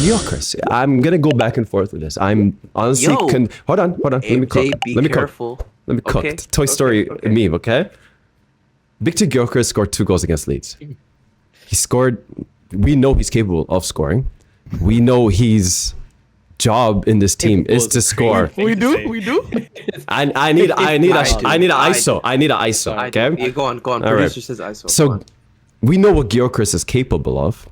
Gyokeres. I'm gonna go back and forth with this. I'm honestly hold on. Let me cook. Let me cook. Let me cook. Okay. Toy Story meme, okay? Viktor Gyokeres scored 2 goals against Leeds. He scored. We know he's capable of scoring. We know his job in this team is to score. We do. I need an ISO. I need an ISO. Okay. Yeah, go on. All Producer right. says ISO. So we know what Gyokeres is capable of.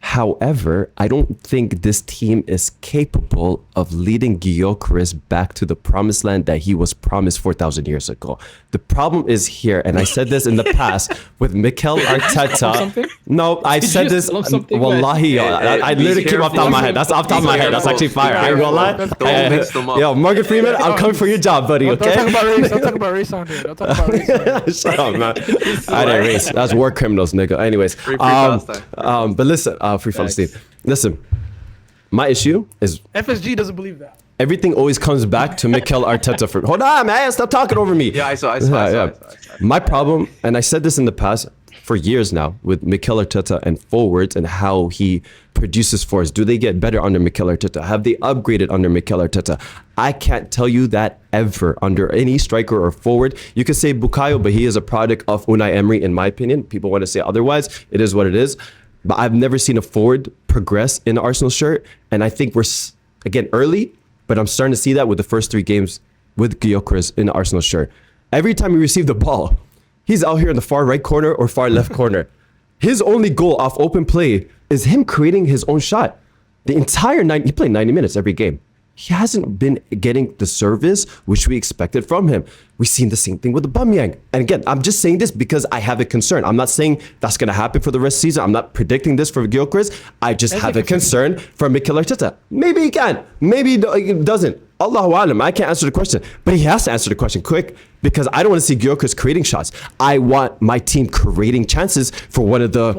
However, I don't think this team is capable of leading Gyokeres back to the promised land that he was promised 4,000 years ago. The problem is here, and I said this in the past with Mikel Arteta. No, I said this. Wallahi, I literally came off the top of my head. That's off the top of my head. That's actually fire. I ain't gonna lie. Don't mix them up. Yo, Morgan Freeman, I'm coming for your job, buddy. Don't Okay. talk about race. Don't talk about race on here. Don't talk about race on here. Shut up, man. I didn't race. That's war criminals, nigga. Anyways, but listen, Free Palestine. Listen, my issue is FSG doesn't believe that. everything always comes back to Mikel Arteta. Hold on, man. Stop talking over me. Yeah, ISO. My problem, and I said this in the past for years now, with Mikel Arteta and forwards and how he produces forwards. Do they get better under Mikel Arteta? Have they upgraded under Mikel Arteta? I can't tell you that ever under any striker or forward. You could say Bukayo, but he is a product of Unai Emery, in my opinion. People want to say otherwise. It is what it is. But I've never seen a forward progress in an Arsenal shirt. And I think we're, again, early, but I'm starting to see that with the first 3 games with Gyokeres in the Arsenal shirt. Every time he receives the ball, he's out here in the far right corner or far left corner. His only goal off open play is him creating his own shot. The entire he played 90 minutes every game. He hasn't been getting the service which we expected from him. We've seen the same thing with Aubameyang. And again, I'm just saying this because I have a concern. I'm not saying that's going to happen for the rest of the season. I'm not predicting this for Gyokeres. I just have a concern for Mikel Arteta. Maybe he can. Maybe he doesn't. Allahu Alam. I can't answer the question. But he has to answer the question quick because I don't want to see Gyokeres creating shots. I want my team creating chances for one of the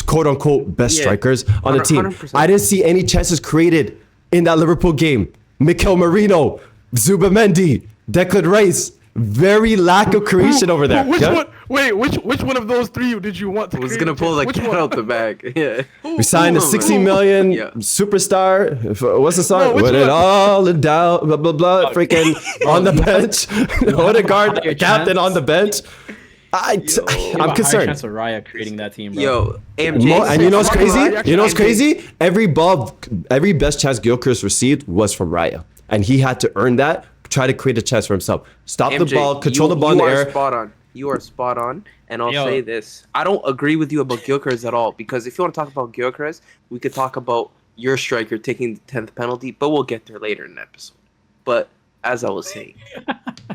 quote-unquote best strikers on the team. 100%. I didn't see any chances created in that Liverpool game. Mikel Merino, Zubamendi, Declan Rice. Very lack of creation over there. Which one? Wait, which one of those 3 did you want to? I was gonna pull the cat out the bag. Yeah. We signed a 60 million superstar. What's the song? With it all in doubt, blah blah blah. Freaking on the bench. Odegaard, captain on the bench. I'm concerned. Chance of Raya creating that team, bro. Yo, AMJ. And you know what's crazy? You know what's crazy? Every best chance Gyokeres received was from Raya, and he had to earn that. Try to create a chance for himself. Stop MJ, the ball, control the ball in the air. You are spot on. And I'll say this. I don't agree with you about Gyokeres at all. Because if you want to talk about Gyokeres, we could talk about your striker taking the 10th penalty. But we'll get there later in the episode. But as I was saying,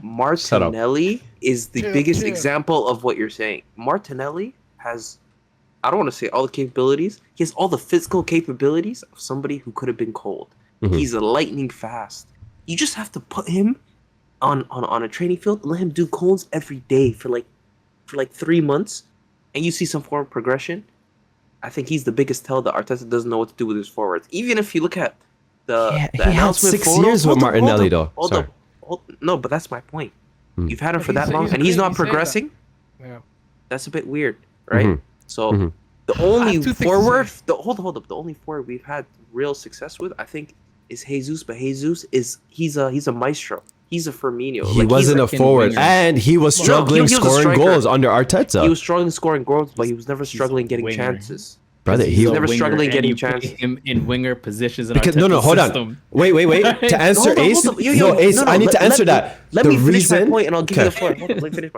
Martinelli is the biggest example of what you're saying. Martinelli has, I don't want to say all the capabilities. He has all the physical capabilities of somebody who could have been cold. Mm-hmm. He's lightning fast. You just have to put him on a training field and let him do cones every day for like 3 months, and you see some form of progression. I think he's the biggest tell that Arteta doesn't know what to do with his forwards. Even if you look at the announcement, he had 6 years with Martinelli though. No, but that's my point. You've had him for that long, and he's not progressing. Yeah, that's a bit weird, right? Mm-hmm. So the only forward, hold up, the only forward we've had real success with, I think, is Jesus. But Jesus he's a maestro. He's a Firmino. He wasn't a forward, and he was struggling scoring goals under Arteta. He was struggling scoring goals, but he was never struggling getting chances. Brother, he was never struggling getting chances. Him in winger positions. Because hold on. Wait. To answer Ace, Ace, I need to answer that. Let me finish my point, and I'll give you the floor. Let me finish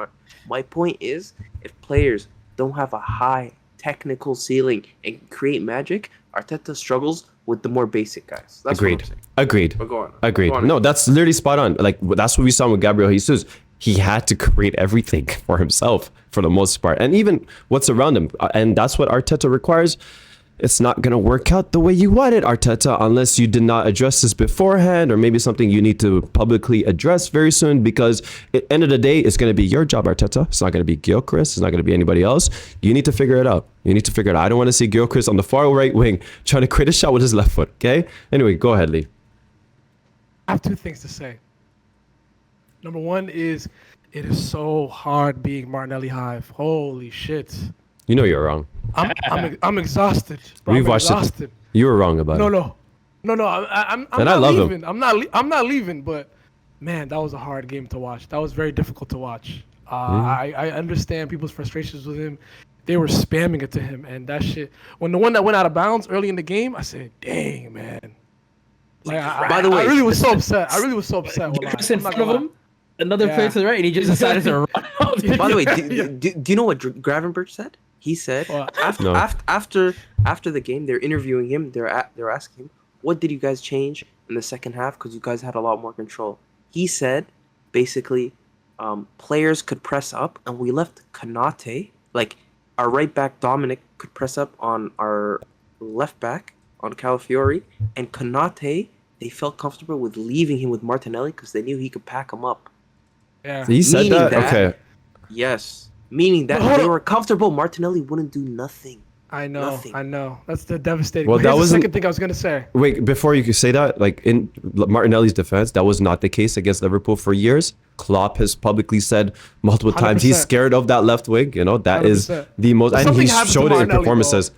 my point is, if players don't have a high technical ceiling and create magic, Arteta struggles with the more basic guys. That's what I'm saying. Agreed. But go on. Agreed. No, that's literally spot on. Like, that's what we saw with Gabriel Jesus. He had to create everything for himself for the most part, and even what's around him. And that's what Arteta requires. It's not going to work out the way you want it, Arteta, unless you did not address this beforehand, or maybe something you need to publicly address very soon, because at the end of the day, it's going to be your job, Arteta. It's not going to be Gyokeres. It's not going to be anybody else. You need to figure it out. I don't want to see Gyokeres on the far right wing trying to create a shot with his left foot, okay? Anyway, go ahead, Lee. I have 2 things to say. Number 1 is, it is so hard being Martinelli Hive. Holy shit. You know you're wrong. I'm exhausted. Bro, We've watched it. You were wrong about it. No. No, I'm And not I love him. leaving. I'm not leaving. But man, that was a hard game to watch. That was very difficult to watch. I understand people's frustrations with him. They were spamming it to him, and that shit. When the one that went out of bounds early in the game, I said, "Dang, man." Like, By the way, I really was so upset. I really was so upset. Just in front of him, another player to the right, and he just decided to run out. By the way, do you know what Gravenberch said? He said after the game, they're interviewing him. They're asking him, "What did you guys change in the second half? Because you guys had a lot more control." He said, basically, players could press up, and we left Konate, like our right back Dominic could press up on our left back on Calafiori, and Konate, they felt comfortable with leaving him with Martinelli because they knew he could pack him up. Yeah. He said Meaning that? that- Okay. Yes, meaning that But hold they on. were comfortable. Martinelli wouldn't do nothing. I know. Nothing. I know. That's the devastating. Well, Well, that here's the wasn't- second thing I was gonna say. Wait, before you could say that, like in Martinelli's defense, that was not the case against Liverpool for years. Klopp has publicly said multiple times he's 100%. scared of that left wing. You know, that is 100%. the most, and Something he happened to showed it in Martinelli, performances.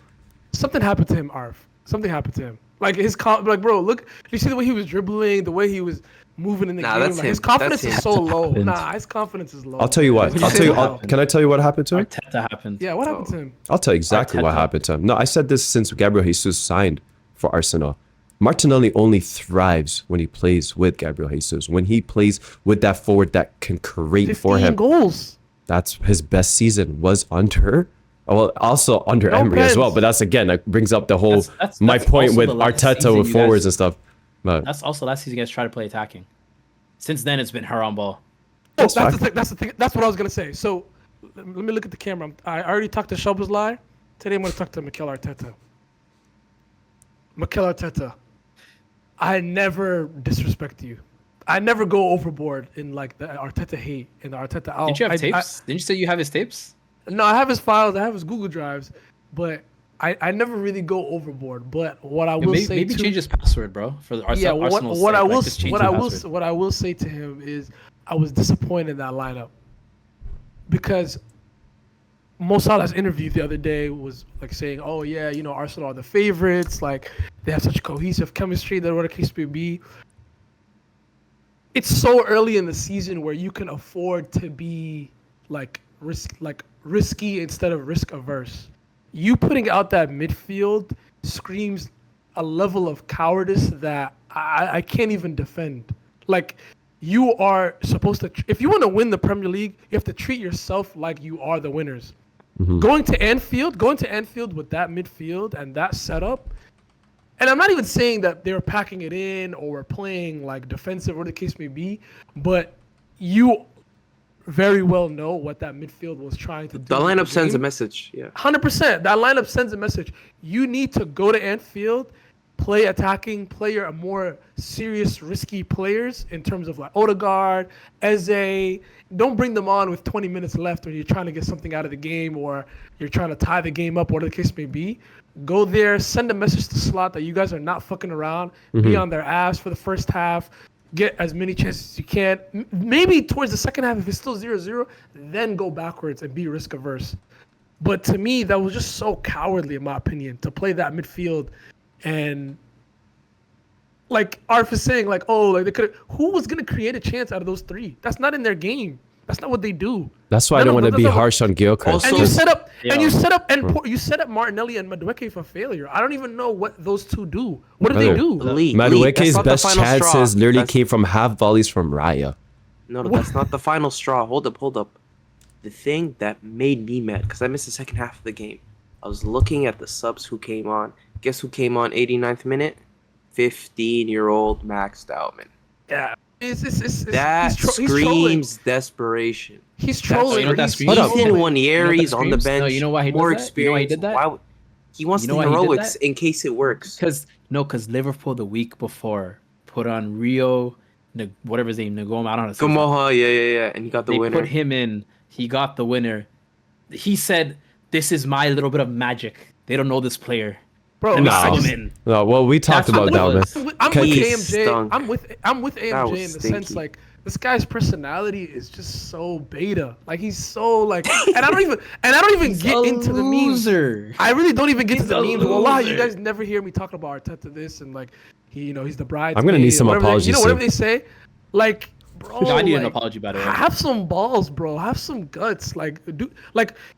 Something happened to him, Arf. Something happened to him. Like like, bro, look. You see the way he was dribbling, the way he was moving in the Nah, game. that's Like, him. his confidence That's is so him. low. Happened. Nah, his confidence is low. I'll tell you what. Like, I'll tell you. happened. Can I tell you what happened to him? Arteta happened. Yeah, what happened to him? I'll tell you exactly what Arteta. happened to him. No, I said this since Gabriel Jesus signed for Arsenal. Martinelli only thrives when he plays with Gabriel Jesus. When he plays with that forward that can create for 15 him. goals. That's his best season was under. Well, also under No Emery as well. pens. But that's again, that brings up the whole That's my point also with the last Arteta season with you forwards guys- and stuff. But That's also last season you guys tried to play attacking. Since then, it's been her on ball. That's fine. the thing. That's the thing. That's what I was gonna say. So, let me look at the camera. I already talked to Szoboszlai. Today I'm gonna talk to Mikel Arteta. Mikel Arteta, I never disrespect you. I never go overboard in like the Arteta hate and the Arteta out. Didn't you have tapes? Didn't you say you have his tapes? No, I have his files. I have his Google Drives, but I never really go overboard. But what I will say Maybe too, change his password, bro. For the yeah, Arsenal's what sake, I like, will just change what the I will password. what I will say to him is I was disappointed in that lineup because Mo Salah's interview the other day was like saying, "Oh yeah, you know Arsenal are the favorites. Like they have such cohesive chemistry. That whatever the case may be." It's so early in the season where you can afford to be like risky instead of risk averse. You putting out that midfield screams a level of cowardice that I can't even defend. Like you are supposed to, if you want to win the Premier League, you have to treat yourself like you are the winners. Going to Anfield with that midfield and that setup. And I'm not even saying that they were packing it in or were playing like defensive or the case may be, but you very well know what that midfield was trying to do. The with lineup sends a game. message. Yeah. 100%. That lineup sends a message. You need to go to Anfield, play attacking, play your more serious, risky players in terms of like Odegaard, Eze. Don't bring them on with 20 minutes left when you're trying to get something out of the game or you're trying to tie the game up, whatever the case may be. Go there, send a message to Slot that you guys are not fucking around, be on their ass for the first half, get as many chances as you can. Maybe towards the second half, if it's still 0-0, then go backwards and be risk averse. But to me, that was just so cowardly, in my opinion, to play that midfield. And like Arf is saying, like, oh, like they could. Who was gonna create a chance out of those three? That's not in their game. That's not what they do. that's why I don't want to be harsh on Gyökeres. Also- And you set up, Yeah. you set up Martinelli and Madueke for failure. I don't even know what those two do. What do they Brother, do? Lee, Madueke's that's not the best final straw. chances literally That's- came from half volleys from Raya. No, that's not the final straw. Hold up. The thing that made me mad, because I missed the second half of the game, I was looking at the subs who came on. Guess who came on 89th minute? 15-year-old Max Stoutman. Yeah, That screams desperation. He's That's trolling. You know what that He's screams? trolling. Ethan Wanieri's that on the screams? bench. No, you know why he does more that? You know why he experience. did that? Why would, he wants You the know why he did heroics that? in case it works. Because Liverpool the week before put on Rio, whatever his name, Ngoma, I don't know. How to say his name. Gamoha, yeah, and he got the They winner. put him in. He got the winner. He said, "This is my little bit of magic. They don't know this player." Bro, And No. I I just- in. No, well, we talked That's about what that, it man. was. I'm with He AMJ. stunk. I'm with That AMJ was in the sense stinky. like this guy's personality is just so beta. Like he's so like, and I don't even get into the memes. I really don't even get to the memes. Wallah, you guys never hear me talking about Arteta this and like he's the bride. I'm gonna need some apologies. You know, whatever they say, like. Bro, I need an apology, by the way. Have some balls, bro. Have some guts. Like,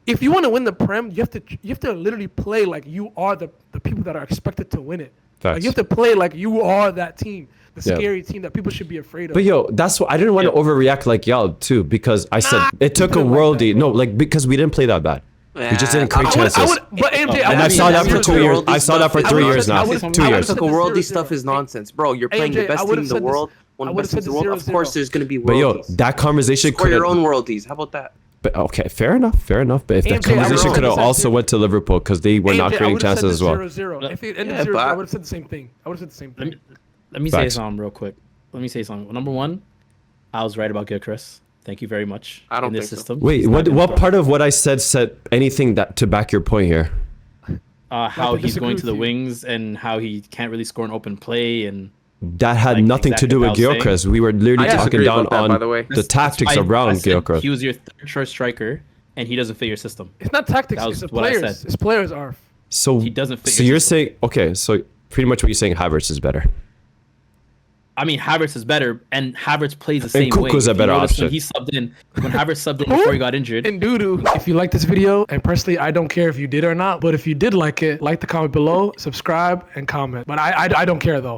if you want to win the Prem, you have to literally play like you are the people that are expected to win it. Like, you have to play like you are that team, the scary team that people should be afraid of. But yo, that's what I didn't want to overreact like y'all too, because I said it took a worldie. No, like because we didn't play that bad. We just didn't create chances. But AMJ, and I saw that for 2 years. I saw that for 3 years now. 2 years. The worldie stuff is nonsense, bro. You're playing the best team in the world. One of the best teams in the world. Of course, there's gonna be worldies. But yo, that conversation could your own worldies. How about that? But okay, fair enough. But if that conversation could have also went to Liverpool because they were not creating chances as well. 0-0. If it ended 0-0, I would have said the same thing. Let me say something real quick. Number one, I was right about Gyokeres. Thank you very much. I don't in this think system. So. Wait, what part of what I said anything that to back your point here? How he's going to the wings and how he can't really score an open play and. That had nothing to do with Gyokeres. We were literally talking down on the tactics around Gyokeres. He was your third choice striker, and he doesn't fit your system. It's not tactics. It's the players. His players are. So he doesn't fit. So you're saying so pretty much what you're saying, Havertz is better. I mean, Havertz is better, and Havertz plays the same way. Kuku's a better option. When Havertz subbed in before he got injured. And Dudu, if you like this video, and personally, I don't care if you did or not, but if you did like it, like the comment below, subscribe, and comment. But I don't care though.